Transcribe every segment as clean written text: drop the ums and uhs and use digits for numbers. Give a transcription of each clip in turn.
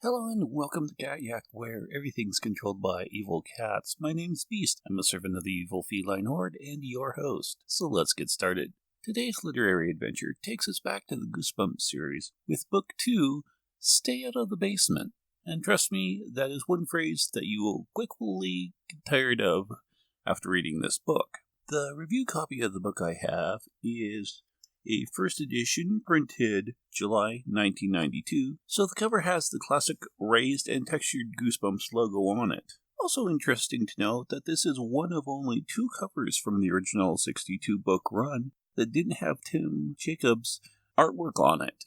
Hello and welcome to Cat Yak, where everything's controlled by evil cats. My name's Beast. I'm a servant of the evil feline horde and your host. So let's get started. Today's literary adventure takes us back to the Goosebumps series with Book 2, Stay Out of the Basement. And trust me, that is one phrase that you will quickly get tired of after reading this book. The review copy of the book I have is a first edition printed July 1992, so the cover has the classic raised and textured Goosebumps logo on it. Also interesting to note that this is one of only two covers from the original 62 book run that didn't have Tim Jacobs' artwork on it.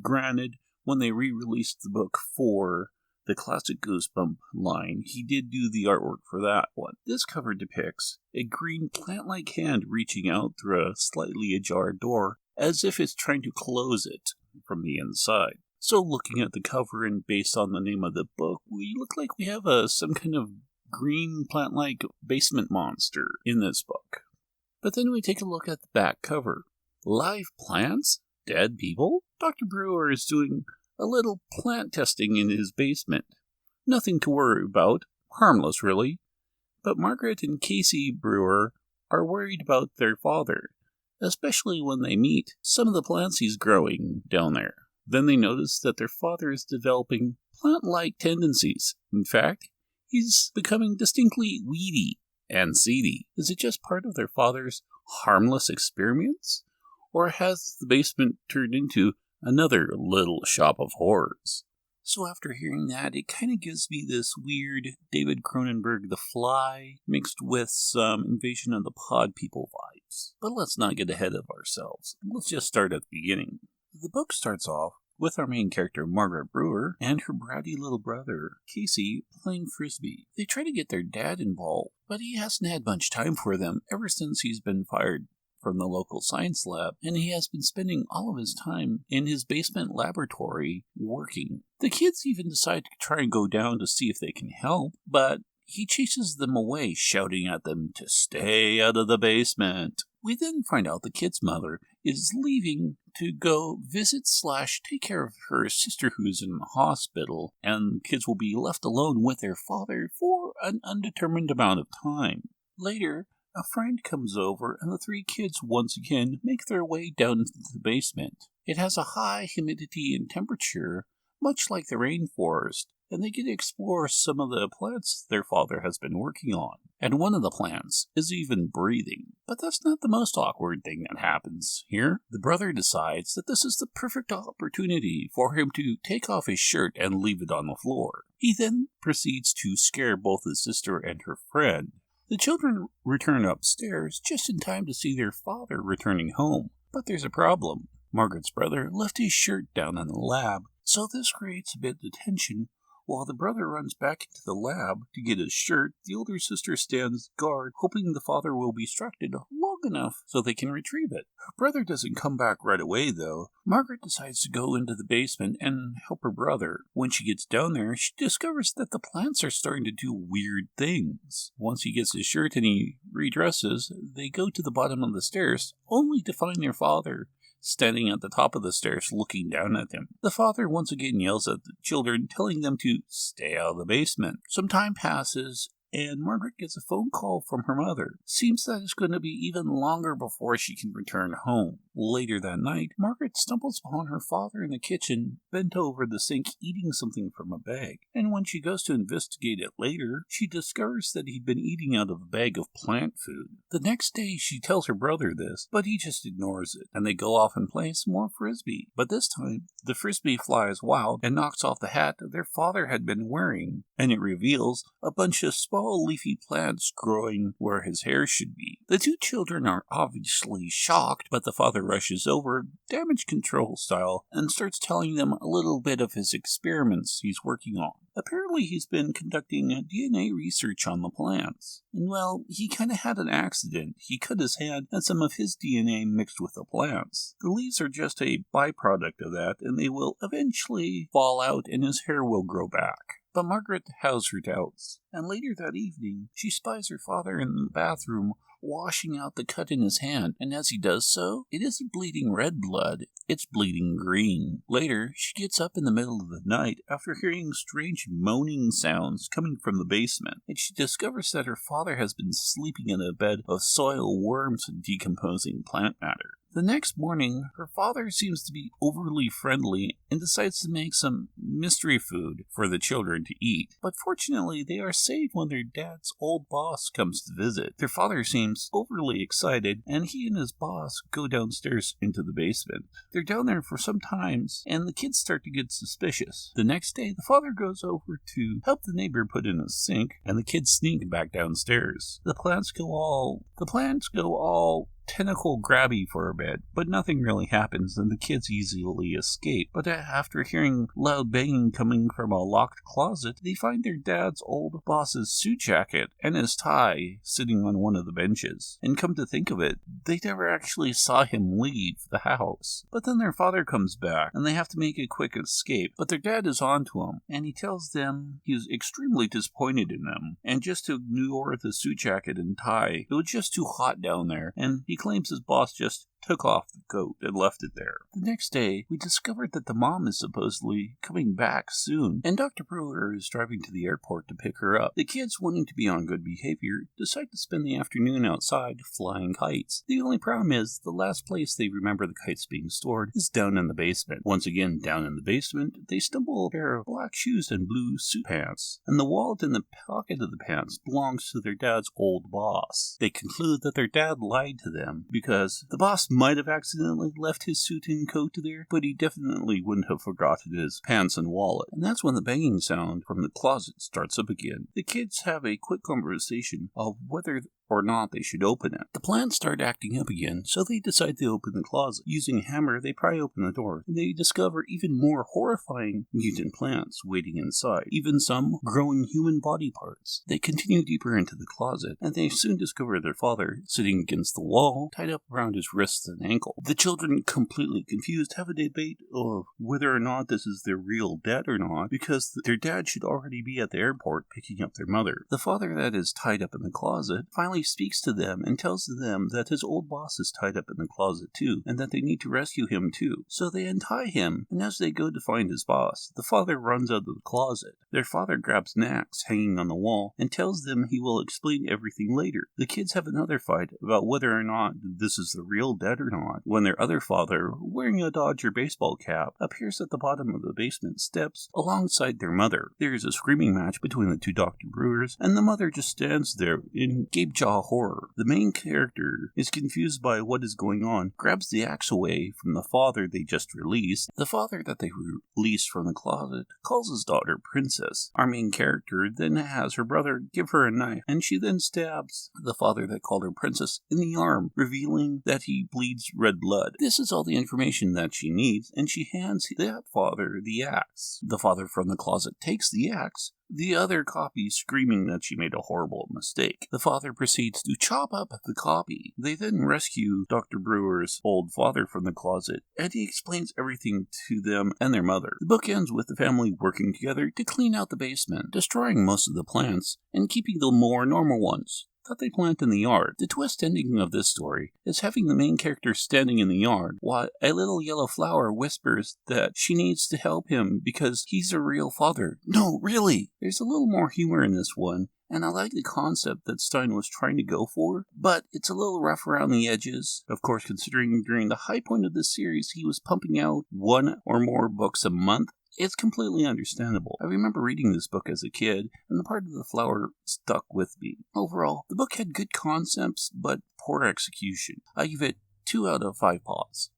Granted, when they re-released the book for the classic Goosebump line, he did do the artwork for that one. This cover depicts a green plant-like hand reaching out through a slightly ajar door, as if it's trying to close it from the inside. So looking at the cover and based on the name of the book, we look like we have some kind of green plant-like basement monster in this book. But then we take a look at the back cover. Live plants? Dead people? Dr. Brewer is doing a little plant testing in his basement. Nothing to worry about. Harmless, really. But Margaret and Casey Brewer are worried about their father, especially when they meet some of the plants he's growing down there. Then they notice that their father is developing plant-like tendencies. In fact, he's becoming distinctly weedy and seedy. Is it just part of their father's harmless experiments? Or has the basement turned into another little shop of horrors? So after hearing that, it kind of gives me this weird David Cronenberg The Fly mixed with some Invasion of the Pod People vibes. But let's not get ahead of ourselves. Let's just start at the beginning. The book starts off with our main character, Margaret Brewer, and her bratty little brother, Casey, playing frisbee. They try to get their dad involved, but he hasn't had much time for them ever since he's been fired from the local science lab, and he has been spending all of his time in his basement laboratory working. The kids even decide to try and go down to see if they can help, but he chases them away, shouting at them to stay out of the basement. We then find out the kid's mother is leaving to go visit / take care of her sister who's in the hospital, and the kids will be left alone with their father for an undetermined amount of time. Later, a friend comes over, and the three kids once again make their way down into the basement. It has a high humidity and temperature, much like the rainforest, and they get to explore some of the plants their father has been working on. And one of the plants is even breathing. But that's not the most awkward thing that happens here. The brother decides that this is the perfect opportunity for him to take off his shirt and leave it on the floor. He then proceeds to scare both his sister and her friend. The children return upstairs just in time to see their father returning home. But there's a problem. Margaret's brother left his shirt down in the lab, so this creates a bit of tension. While the brother runs back into the lab to get his shirt, the older sister stands guard, hoping the father will be distracted long enough so they can retrieve it. Her brother doesn't come back right away, though. Margaret decides to go into the basement and help her brother. When she gets down there, she discovers that the plants are starting to do weird things. Once he gets his shirt and he redresses, they go to the bottom of the stairs, only to find their father standing at the top of the stairs looking down at them. The father once again yells at the children, telling them to stay out of the basement. Some time passes, and Margaret gets a phone call from her mother. Seems that it's going to be even longer before she can return home. Later that night, Margaret stumbles upon her father in the kitchen, bent over the sink eating something from a bag. And when she goes to investigate it later, she discovers that he'd been eating out of a bag of plant food. The next day, she tells her brother this, but he just ignores it, and they go off and play some more frisbee. But this time, the frisbee flies wild and knocks off the hat their father had been wearing, and it reveals a bunch of small leafy plants growing where his hair should be. The two children are obviously shocked, but the father rushes over, damage control style, and starts telling them a little bit of his experiments he's working on. Apparently he's been conducting DNA research on the plants. And well, he kind of had an accident. He cut his hand and some of his DNA mixed with the plants. The leaves are just a byproduct of that, and they will eventually fall out and his hair will grow back. But Margaret has her doubts, and later that evening, she spies her father in the bathroom washing out the cut in his hand, and as he does so, it isn't bleeding red blood, it's bleeding green. Later, she gets up in the middle of the night after hearing strange moaning sounds coming from the basement, and she discovers that her father has been sleeping in a bed of soil, worms, and decomposing plant matter. The next morning, her father seems to be overly friendly and decides to make some mystery food for the children to eat. But fortunately, they are safe when their dad's old boss comes to visit. Their father seems overly excited, and he and his boss go downstairs into the basement. They're down there for some time, and the kids start to get suspicious. The next day, the father goes over to help the neighbor put in a sink, and the kids sneak back downstairs. The plants go all tentacle grabby for a bit, but nothing really happens and the kids easily escape. But after hearing loud banging coming from a locked closet, they find their dad's old boss's suit jacket and his tie sitting on one of the benches. And come to think of it, they never actually saw him leave the house. But then their father comes back and they have to make a quick escape, but their dad is on to him and he tells them he's extremely disappointed in them and just to ignore the suit jacket and tie. It was just too hot down there, and he claims his boss just took off the coat and left it there. The next day, we discovered that the mom is supposedly coming back soon, and Dr. Brewer is driving to the airport to pick her up. The kids, wanting to be on good behavior, decide to spend the afternoon outside flying kites. The only problem is, the last place they remember the kites being stored is down in the basement. Once again, down in the basement, they stumble a pair of black shoes and blue suit pants, and the wallet in the pocket of the pants belongs to their dad's old boss. They conclude that their dad lied to them, because the boss might have accidentally left his suit and coat there, but he definitely wouldn't have forgotten his pants and wallet. And that's when the banging sound from the closet starts up again. The kids have a quick conversation of whether or not they should open it. The plants start acting up again, so they decide to open the closet. Using a hammer, they pry open the door, and they discover even more horrifying mutant plants waiting inside, even some growing human body parts. They continue deeper into the closet, and they soon discover their father sitting against the wall, tied up around his wrists and ankle. The children, completely confused, have a debate of whether or not this is their real dad or not, because their dad should already be at the airport picking up their mother. The father that is tied up in the closet finally speaks to them and tells them that his old boss is tied up in the closet too, and that they need to rescue him too. So they untie him, and as they go to find his boss, the father runs out of the closet. Their father grabs an axe hanging on the wall and tells them he will explain everything later. The kids have another fight about whether or not this is the real dad or not, when their other father, wearing a Dodger baseball cap, appears at the bottom of the basement steps alongside their mother. There is a screaming match between the two Dr. Brewers, and the mother just stands there in gape-jaw horror. The main character is confused by what is going on, grabs the axe away from the father they just released. The father that they released from the closet calls his daughter Princess. Our main character then has her brother give her a knife, and she then stabs the father that called her Princess in the arm, revealing that he bleeds red blood. This is all the information that she needs, and she hands that father the axe. The father from the closet takes the axe, the other copy screaming that she made a horrible mistake. The father proceeds to chop up the copy. They then rescue Dr. Brewer's old father from the closet, and he explains everything to them and their mother. The book ends with the family working together to clean out the basement, destroying most of the plants and keeping the more normal ones that they plant in the yard. The twist ending of this story is having the main character standing in the yard while a little yellow flower whispers that she needs to help him because he's a real father. No, really! There's a little more humor in this one, and I like the concept that Stine was trying to go for, but it's a little rough around the edges. Of course, considering during the high point of this series he was pumping out one or more books a month, it's completely understandable. I remember reading this book as a kid, and the part of the flower stuck with me. Overall, the book had good concepts, but poor execution. I give it 2 out of 5 paws.